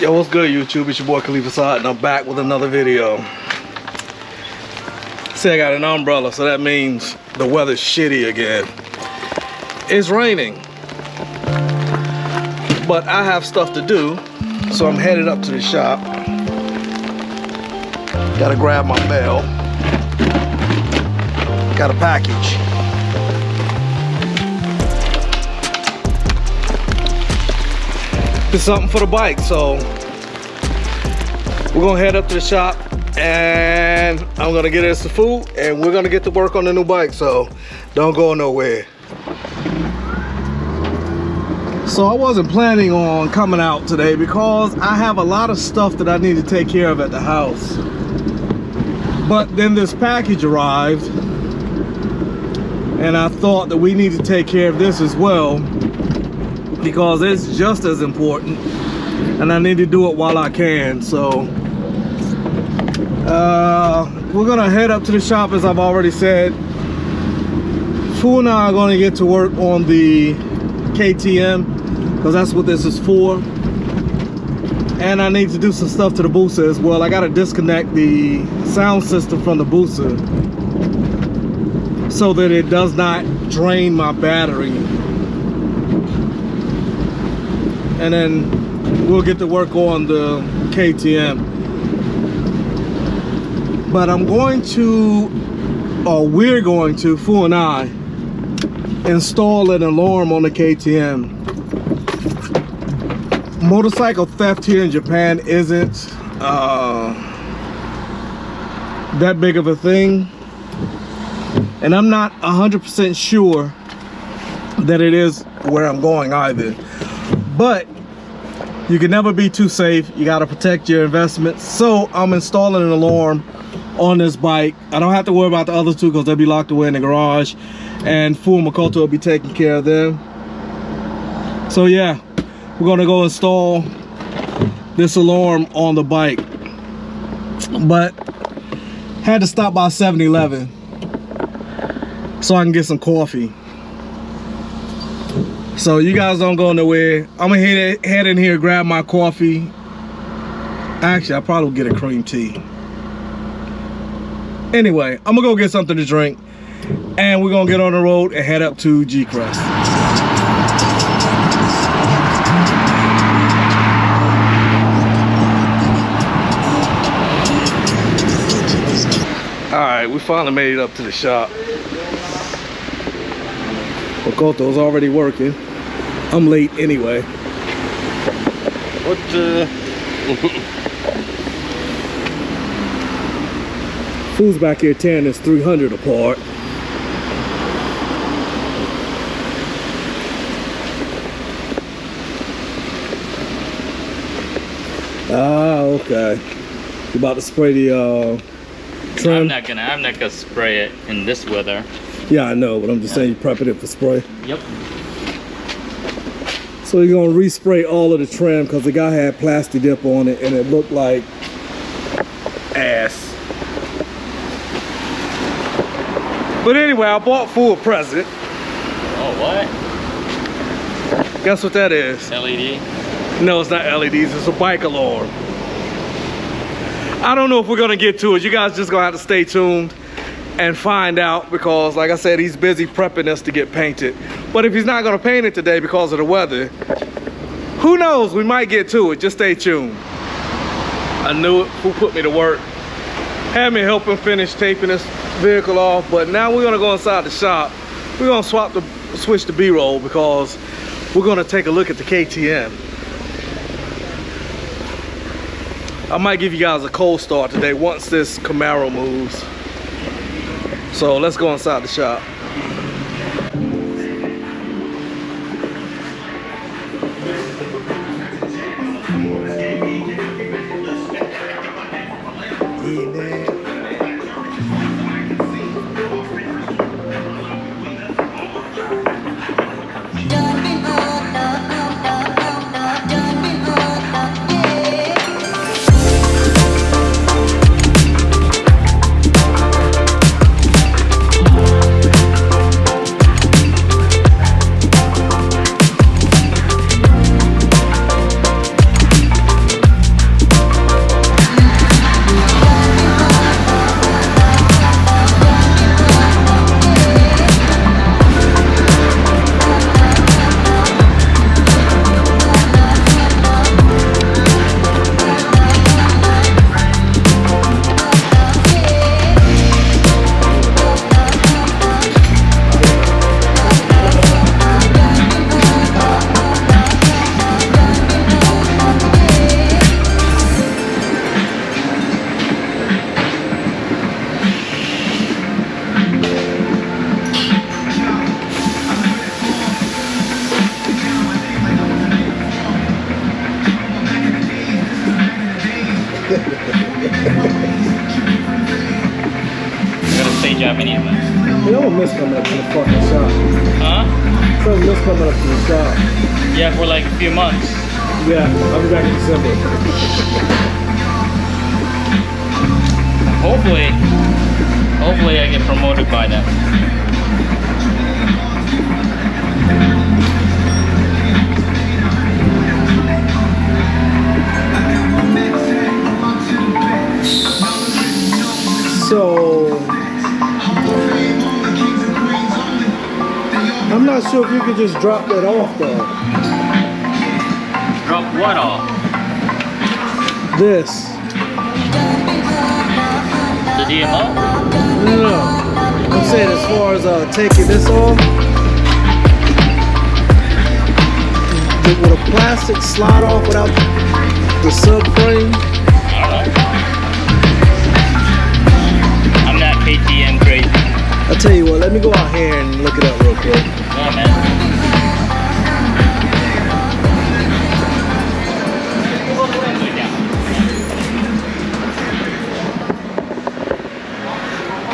Yo, what's good, YouTube? It's your boy Khalifa Saad, and I'm back with another video. See, I got an umbrella, so that means the weather's shitty again. It's raining, but I have stuff to do, so I'm headed up to the shop. Gotta grab my mail. Got a package. It's something for the bike, so we're gonna head up to the shop and I'm gonna get us some food and we're gonna get to work on the new bike, so don't go nowhere. So I wasn't planning on coming out today because I have a lot of stuff that I need to take care of at the house. But then this package arrived and I thought that we need to take care of this as well, because it's just as important and I need to do it while I can. So we're gonna head up to the shop, as I've already said. Fu and I are gonna get to work on the KTM because that's what this is for, and I need to do some stuff to the booster as well. I gotta disconnect the sound system from the booster so that it does not drain my battery, and then we'll get to work on the KTM. But I'm going to, or we're going to, Fu and I, install an alarm on the KTM. Motorcycle theft here in Japan isn't that big of a thing, and I'm not 100% sure that it is where I'm going either. But you can never be too safe. You got to protect your investments. So I'm installing an alarm on this bike. I don't have to worry about the other two because they'll be locked away in the garage, and Fu and Makoto will be taking care of them. So yeah, we're gonna go install this alarm on the bike. But had to stop by 7-Eleven so I can get some coffee. So you guys don't go nowhere. I'm gonna head in here, grab my coffee. Actually, I'll probably get a cream tea. Anyway, I'm gonna go get something to drink and we're gonna get on the road and head up to G-Crest. All right, we finally made it up to the shop. Makoto's already working. I'm late anyway. What the? Fu's back here tearing this 300 apart. Ah, okay. You about to spray the trim? I'm not gonna spray it in this weather. Yeah, I know, but I'm just saying you're prepping it for spray. Yep. So you're gonna respray all of the trim because the guy had plastic dip on it and it looked like ass. But anyway, I bought Fu a present. Oh, what? Guess what that is? LED? No, it's not LEDs, it's a bike alarm. I don't know if we're gonna get to it. You guys just gonna have to stay tuned and find out, because like I said, he's busy prepping us to get painted. But if he's not gonna paint it today because of the weather, who knows, we might get to it. Just stay tuned. I knew it. Who put me to work? Had me help him finish taping this vehicle off, but now we're gonna go inside the shop. We're gonna switch to B-roll because we're gonna take a look at the KTM. I might give you guys a cold start today once this Camaro moves. So let's go inside the shop. gotta say Japanese, man. You know, I'm gonna miss coming up to the fucking shop. Huh? So I miss coming up to the shop. Yeah, for like a few months. Yeah, I'll be back in December. Hopefully I get promoted by then. So I'm not sure if you could just drop that off though. Drop what off? This. The DMO? No. I'm saying as far as taking this off. Would a plastic slide off without the subframe? I don't know. I'm not KTM crazy. I'll tell you what, let me go out here and look it up real quick. Yeah, man.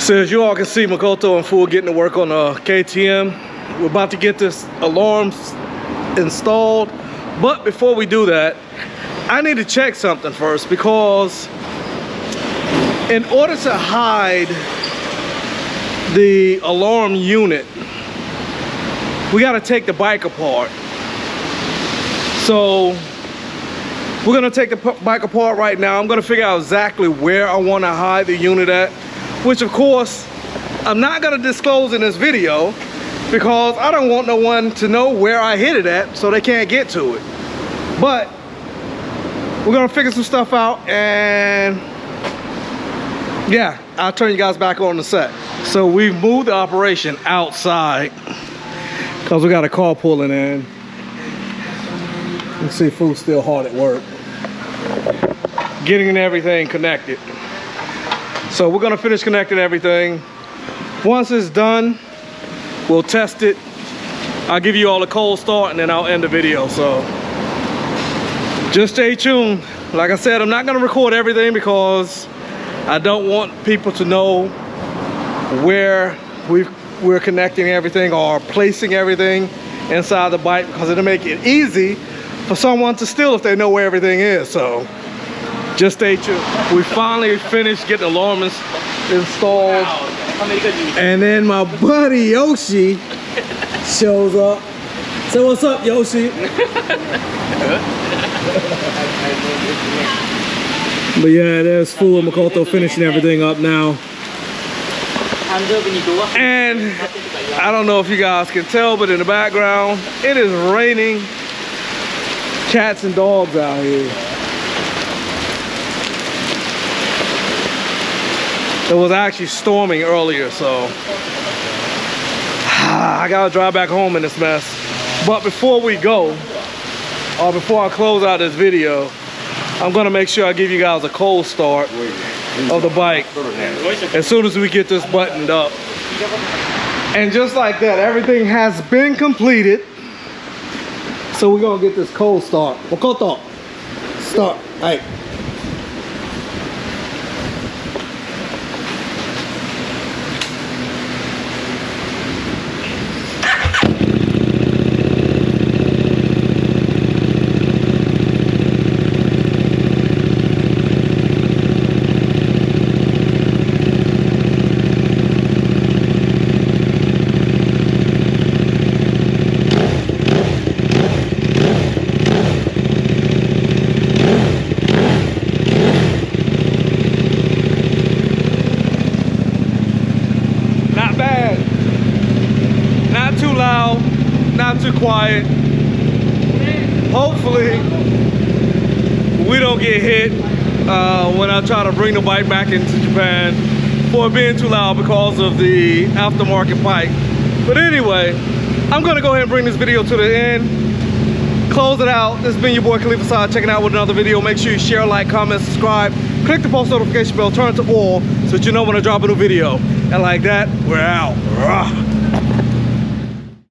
So as you all can see, Makoto and Fu getting to work on a KTM. We're about to get this alarms installed. But before we do that, I need to check something first, because in order to hide the alarm unit, we got to take the bike apart. So we're gonna take the bike apart right now. I'm gonna figure out exactly where I want to hide the unit at, which of course I'm not gonna disclose in this video, because I don't want no one to know where I hid it at so they can't get to it. But we're gonna figure some stuff out, and yeah, I'll turn you guys back on the set. So we've moved the operation outside because we got a car pulling in. You can see Food's still hard at work getting everything connected. So we're gonna finish connecting everything. Once it's done, we'll test it. I'll give you all a cold start and then I'll end the video. So just stay tuned. Like I said, I'm not gonna record everything because I don't want people to know where we're connecting everything or placing everything inside the bike, because it'll make it easy for someone to steal if they know where everything is. So just stay tuned. We finally finished getting the alarm installed. And then my buddy Yoshi shows up. So what's up, Yoshi? But yeah, there's Fu and Makoto finishing everything up now. And I don't know if you guys can tell, but in the background, it is raining cats and dogs out here. It was actually storming earlier, so I gotta drive back home in this mess. But before we go, or before I close out this video, I'm gonna make sure I give you guys a cold start of the bike as soon as we get this buttoned up. And just like that, everything has been completed. So we're gonna get this cold start. Makoto, start. Hey. Not too quiet. Hopefully we don't get hit when I try to bring the bike back into Japan for it being too loud because of the aftermarket bike. But anyway, I'm gonna go ahead and bring this video to the end, close it out. This has been your boy Khalifa Saad, checking out with another video. Make sure you share, like, comment, subscribe, click the post notification bell, turn it to all so that you know when I drop a new video. And like that, we're out. Rah.